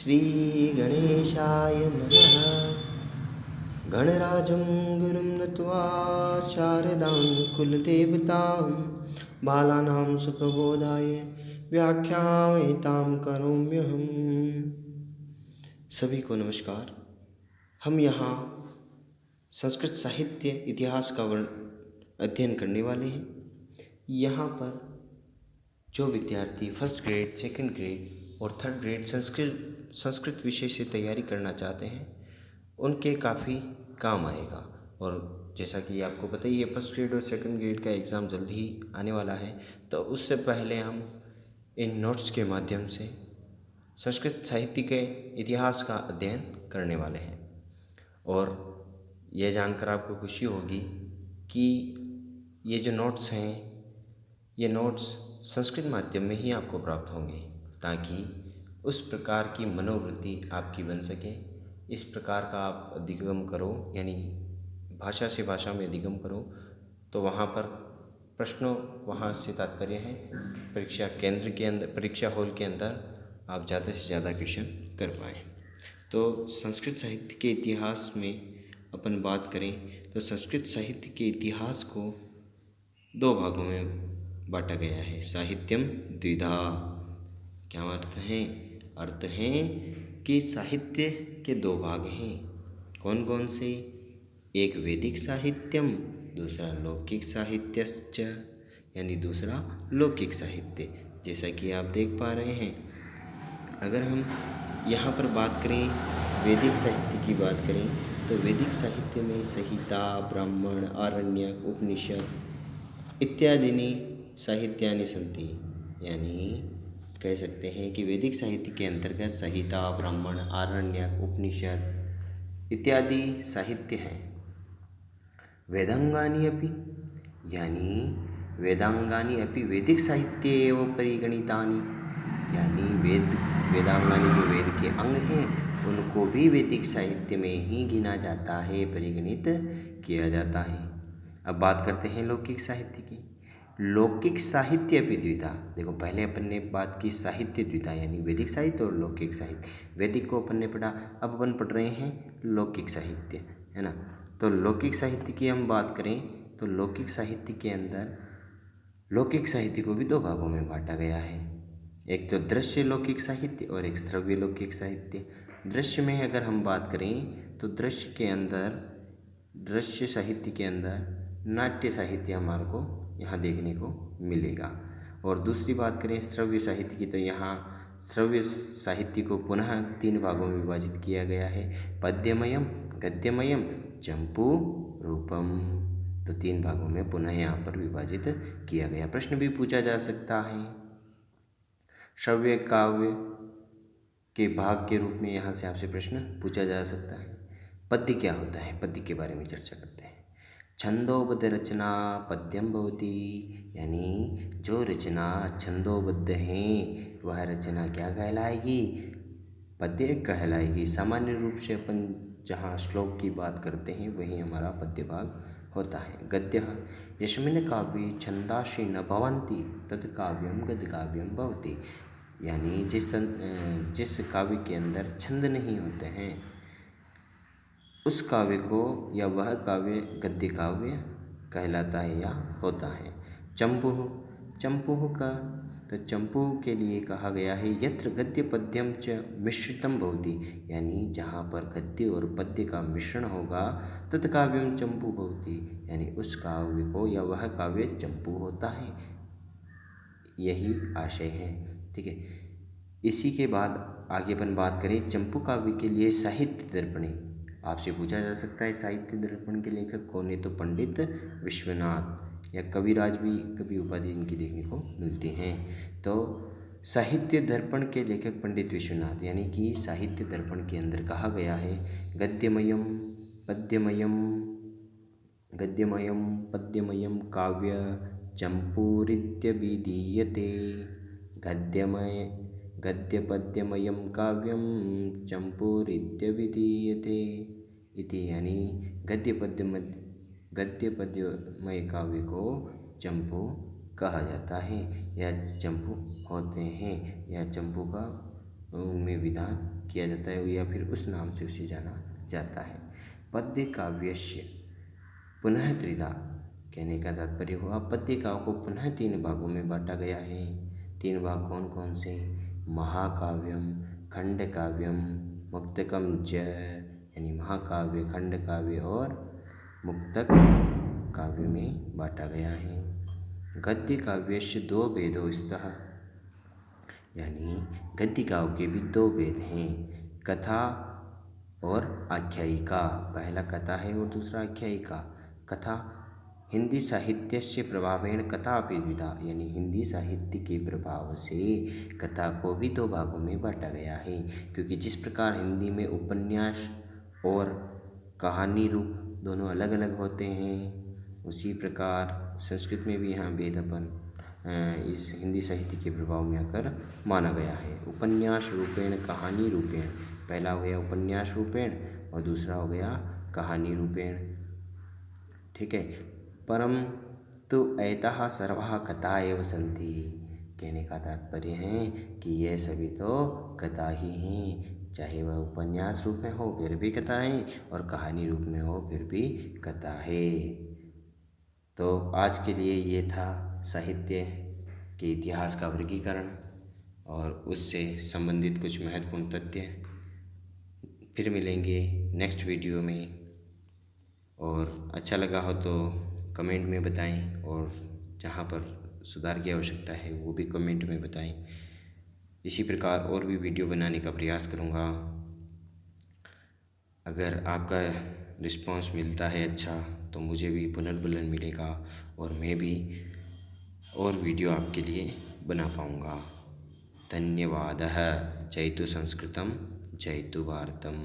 श्रीगणेशाय नमः। गणराजं गुरुं नत्वा शारदां कुलदेवतां बालानां सुप्रबोधाय व्याख्यातां करोम्यहम्। सभी को नमस्कार। हम यहाँ संस्कृत साहित्य इतिहास का अध्ययन करने वाले हैं। यहाँ पर जो विद्यार्थी फर्स्ट ग्रेड, सेकंड ग्रेड और थर्ड ग्रेड संस्कृत विषय से तैयारी करना चाहते हैं उनके काफ़ी काम आएगा। और जैसा कि आपको पता ही है, फर्स्ट ग्रेड और सेकंड ग्रेड का एग्ज़ाम जल्द ही आने वाला है, तो उससे पहले हम इन नोट्स के माध्यम से संस्कृत साहित्य के इतिहास का अध्ययन करने वाले हैं। और यह जानकर आपको खुशी होगी कि ये जो नोट्स हैं, ये नोट्स संस्कृत माध्यम में ही आपको प्राप्त होंगे, ताकि उस प्रकार की मनोवृत्ति आपकी बन सके। इस प्रकार का आप अधिगम करो, यानी भाषा से भाषा में अधिगम करो, तो वहाँ पर प्रश्नों, वहाँ से तात्पर्य है परीक्षा केंद्र के अंदर, परीक्षा हॉल के अंदर आप ज़्यादा से ज़्यादा क्वेश्चन कर पाएँ। तो संस्कृत साहित्य के इतिहास में अपन बात करें तो संस्कृत साहित्य के इतिहास को दो भागों में बांटा गया है। साहित्यम द्विधा। क्या अर्थ है? अर्थ है कि साहित्य के दो भाग हैं। कौन कौन से? एक वैदिक साहित्यम, दूसरा लौकिक साहित्यश्च, यानी दूसरा लौकिक साहित्य। जैसा कि आप देख पा रहे हैं, अगर हम यहाँ पर बात करें, वैदिक साहित्य की बात करें, तो वैदिक साहित्य में संहिता, ब्राह्मण, आरण्यक, उपनिषद इत्यादि साहित्यानि सन्ति। यानी कह सकते हैं कि वैदिक साहित्य के अंतर्गत संहिता, ब्राह्मण, आरण्यक, उपनिषद इत्यादि साहित्य हैं। वेदांगानि अपि, यानी वेदांगानि अपि वैदिक साहित्ये एव परिगणितानि, यानी वेदांगानि जो वेद के अंग हैं उनको भी वैदिक साहित्य में ही गिना जाता है, परिगणित किया जाता है। अब बात करते हैं लौकिक साहित्य की। लौकिक साहित्य भी द्विधा। देखो, पहले अपन ने बात की साहित्य द्विधा, यानी वैदिक साहित्य और लौकिक साहित्य। वैदिक को अपन ने पढ़ा, अब अपन पढ़ रहे हैं लौकिक साहित्य, है ना। तो लौकिक साहित्य की हम बात करें तो लौकिक साहित्य के अंदर लौकिक साहित्य को भी दो भागों में बांटा गया है। एक तो दृश्य लौकिक साहित्य और एक श्रव्य लौकिक साहित्य। दृश्य में अगर हम बात करें तो दृश्य के अंदर, दृश्य साहित्य के अंदर नाट्य साहित्य हमारे को यहाँ देखने को मिलेगा। और दूसरी बात करें श्रव्य साहित्य की, तो यहाँ श्रव्य साहित्य को पुनः तीन भागों में विभाजित किया गया है। पद्यमयम, गद्यमयम, चंपू रूपम। तो तीन भागों में पुनः यहाँ पर विभाजित किया गया। प्रश्न भी पूछा जा सकता है। श्रव्य काव्य के भाग के रूप में यहाँ से आपसे प्रश्न पूछा जा सकता है। पद्य क्या होता है? पद्य के बारे में चर्चा करते हैं। छंदोबद्ध रचना पद्यम भवति, यानी जो रचना छंदोबद्ध हैं वह रचना क्या कहलाएगी? पद्य कहलाएगी। सामान्य रूप से अपन जहाँ श्लोक की बात करते हैं वही हमारा पद्य भाग होता है। गद्य यस्मिन् काव्ये छंदांसि न भवन्ति तत् काव्यम गद्य काव्यम भवति, यानी जिस काव्य के अंदर छंद नहीं होते हैं उस काव्य को या वह काव्य गद्य काव्य कहलाता है या होता है। चंपूः, चंपूः का, तो चंपू के लिए कहा गया है यत्र गद्य पद्यम च मिश्रितम भवति, यानी जहाँ पर गद्य और पद्य का मिश्रण होगा तत्काव्यम चंपू भवति, यानी उस काव्य को या वह काव्य चंपू होता है। यही आशय है, ठीक है। इसी के बाद आगे अपन बात करें चंपू काव्य के लिए साहित्य दर्पण। आपसे पूछा जा सकता है साहित्य दर्पण के लेखक कौन है? तो पंडित विश्वनाथ या कविराज भी कभी उपाधि इनकी देखने को मिलती हैं। तो साहित्य दर्पण के लेखक पंडित विश्वनाथ, यानी कि साहित्य दर्पण के अंदर कहा गया है गद्यमयम पद्यमयम, गद्यमयम पद्यमयम काव्य चंपूरित्यभिधीयते। गद्यपद्यमयं काव्यं चंपूरित्यभिधीयते इति, यानी गद्यपद्यमय काव्य को चंपू कहा जाता है या चंपू होते हैं या चंपू का में विधान किया जाता है या फिर उस नाम से उसे जाना जाता है। पद्य काव्यस्य पुनः त्रिधा, कहने का तात्पर्य हुआ पद्य काव्य को पुनः 3 भागों में बांटा गया है। 3 भाग कौन कौन से? महाकाव्यम, खंड काव्यम, मुक्तकम च, यानी महाकाव्य, खंड काव्य और मुक्तक काव्य में बांटा गया है। गद्य काव्यस्य 2 भेदो स्तः, यानी गद्य काव्य के भी 2 भेद हैं, कथा और आख्यायिका। पहला कथा है और दूसरा आख्यायिका। कथा हिंदी साहित्य से प्रभावेण कथा अपि द्विधा, यानी हिंदी साहित्य के प्रभाव से कथा को भी 2 भागों में बांटा गया है। क्योंकि जिस प्रकार हिंदी में उपन्यास और कहानी रूप दोनों अलग अलग होते हैं, उसी प्रकार संस्कृत में भी यहाँ भेद अपन इस हिंदी साहित्य के प्रभाव में आकर माना गया है। उपन्यास रूपेण, कहानी रूपेण, पहला हो गया उपन्यास रूपेण और दूसरा हो गया कहानी रूपेण। ठीक है। परम तो ऐतः सर्वः कथा एव सन्ति, कहने का तात्पर्य है कि ये सभी तो कथा ही हैं, चाहे वह उपन्यास रूप में हो फिर भी कथा है और कहानी रूप में हो फिर भी कथा है। तो आज के लिए ये था साहित्य के इतिहास का वर्गीकरण और उससे संबंधित कुछ महत्वपूर्ण तथ्य। फिर मिलेंगे नेक्स्ट वीडियो में, और अच्छा लगा हो तो कमेंट में बताएं और जहाँ पर सुधार की आवश्यकता है वो भी कमेंट में बताएं। इसी प्रकार और भी वीडियो बनाने का प्रयास करूँगा। अगर आपका रिस्पांस मिलता है अच्छा तो मुझे भी पुनर्बलन मिलेगा और मैं भी और वीडियो आपके लिए बना पाऊँगा। धन्यवादः। जयतु संस्कृतं, जयतु भारतम्।